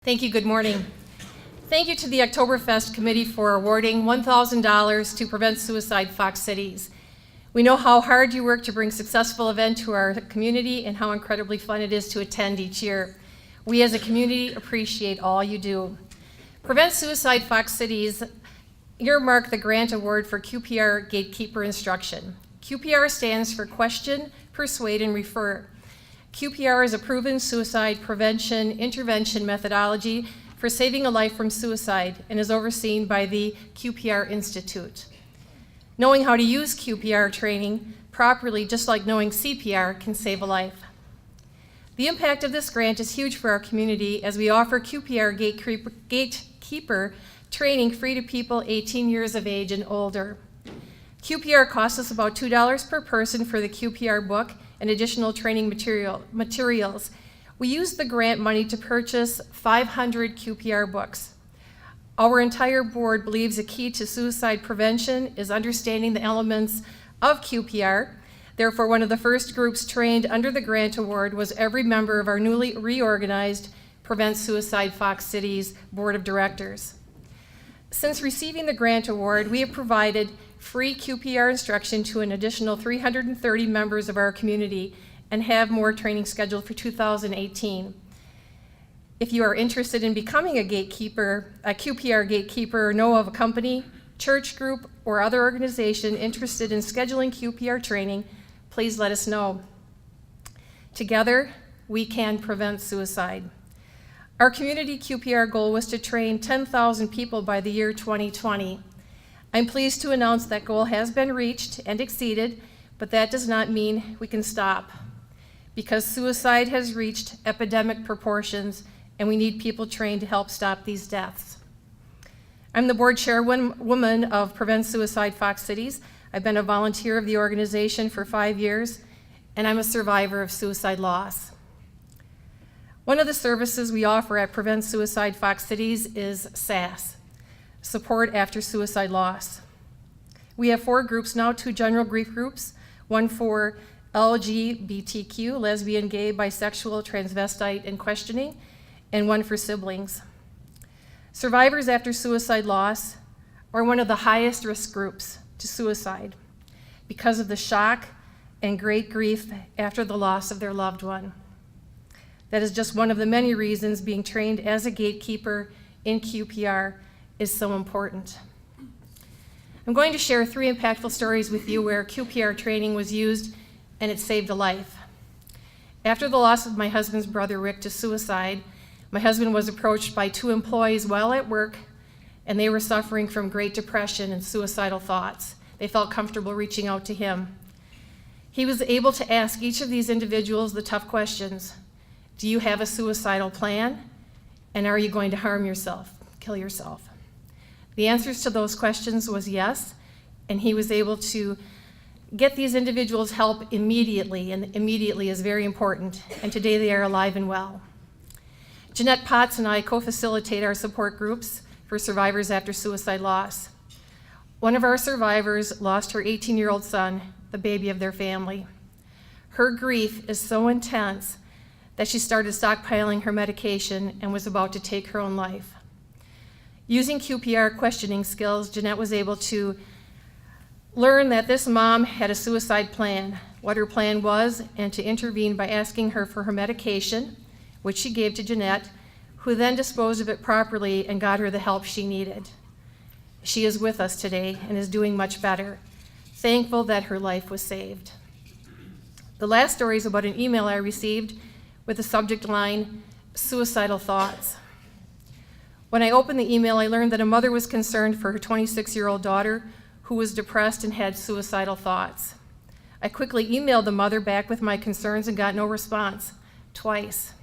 Thank you. Good morning. Thank you to the Octoberfest committee for awarding $1,000 to Prevent Suicide Fox Cities. We know how hard you work to bring successful event to our community and how incredibly fun it is to attend each year. We as a community appreciate all you do. Prevent Suicide Fox Cities earmarked the grant award for QPR Gatekeeper Instruction. QPR stands for Question, Persuade, and Refer. QPR is a proven suicide prevention intervention methodology for saving a life from suicide and is overseen by the QPR Institute. Knowing how to use QPR training properly, just like knowing CPR, can save a life. The impact of this grant is huge for our community as we offer QPR Gatekeeper training free to people 18 years of age and older. QPR costs us about $2 per person for the QPR book and additional training materials. We use the grant money to purchase 500 QPR books. Our entire board believes a key to suicide prevention is understanding the elements of QPR. Therefore, one of the first groups trained under the grant award was every member of our newly reorganized Prevent Suicide Fox Cities Board of Directors. Since receiving the grant award, we have provided free QPR instruction to an additional 330 members of our community and have more training scheduled for 2018. If you are interested in becoming a QPR gatekeeper, or know of a company, church group, or other organization interested in scheduling QPR training, please let us know. Together, we can prevent suicide. Our community QPR goal was to train 10,000 people by the year 2020. I'm pleased to announce that goal has been reached and exceeded, but that does not mean we can stop. Because suicide has reached epidemic proportions and we need people trained to help stop these deaths. I'm the board chairwoman of Prevent Suicide Fox Cities. I've been a volunteer of the organization for 5 years, and I'm a survivor of suicide loss. One of the services we offer at Prevent Suicide Fox Cities is SAS, Support After Suicide Loss. We have 4 groups now, 2 general grief groups, one for LGBTQ, lesbian, gay, bisexual, transvestite, and questioning, and one for siblings. Survivors after suicide loss are one of the highest risk groups to suicide because of the shock and great grief after the loss of their loved one. That is just one of the many reasons being trained as a gatekeeper in QPR is so important. I'm going to share 3 impactful stories with you where QPR training was used and it saved a life. After the loss of my husband's brother Rick to suicide, my husband was approached by 2 employees while at work, and they were suffering from great depression and suicidal thoughts. They felt comfortable reaching out to him. He was able to ask each of these individuals the tough questions. Do you have a suicidal plan? And are you going to harm yourself, kill yourself? The answers to those questions was yes, and he was able to get these individuals help immediately, and immediately is very important, and today they are alive and well. Jeanette Potts and I co-facilitate our support groups for survivors after suicide loss. One of our survivors lost her 18-year-old son, the baby of their family. Her grief is so intense that she started stockpiling her medication and was about to take her own life. Using QPR questioning skills, Jeanette was able to learn that this mom had a suicide plan, what her plan was, and to intervene by asking her for her medication, which she gave to Jeanette, who then disposed of it properly and got her the help she needed. She is with us today and is doing much better, thankful that her life was saved. The last story is about an email I received with the subject line, suicidal thoughts. When I opened the email, I learned that a mother was concerned for her 26-year-old daughter who was depressed and had suicidal thoughts. I quickly emailed the mother back with my concerns and got no response, twice.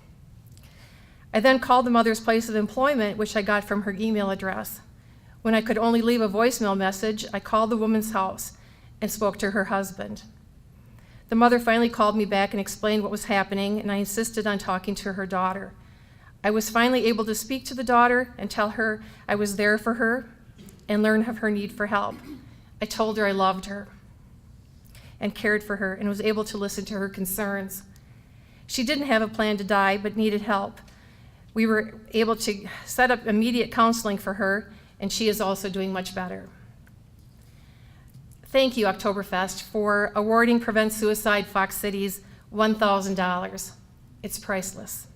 I then called the mother's place of employment, which I got from her email address. When I could only leave a voicemail message, I called the woman's house and spoke to her husband. The mother finally called me back and explained what was happening, and I insisted on talking to her daughter. I was finally able to speak to the daughter and tell her I was there for her and learn of her need for help. I told her I loved her and cared for her and was able to listen to her concerns. She didn't have a plan to die but needed help. We were able to set up immediate counseling for her, and she is also doing much better. Thank you, Octoberfest, for awarding Prevent Suicide Fox Cities $1,000. It's priceless.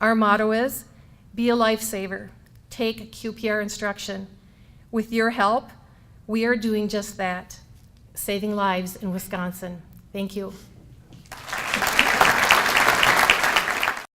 Our motto is, be a lifesaver. Take QPR instruction. With your help, we are doing just that, saving lives in Wisconsin. Thank you.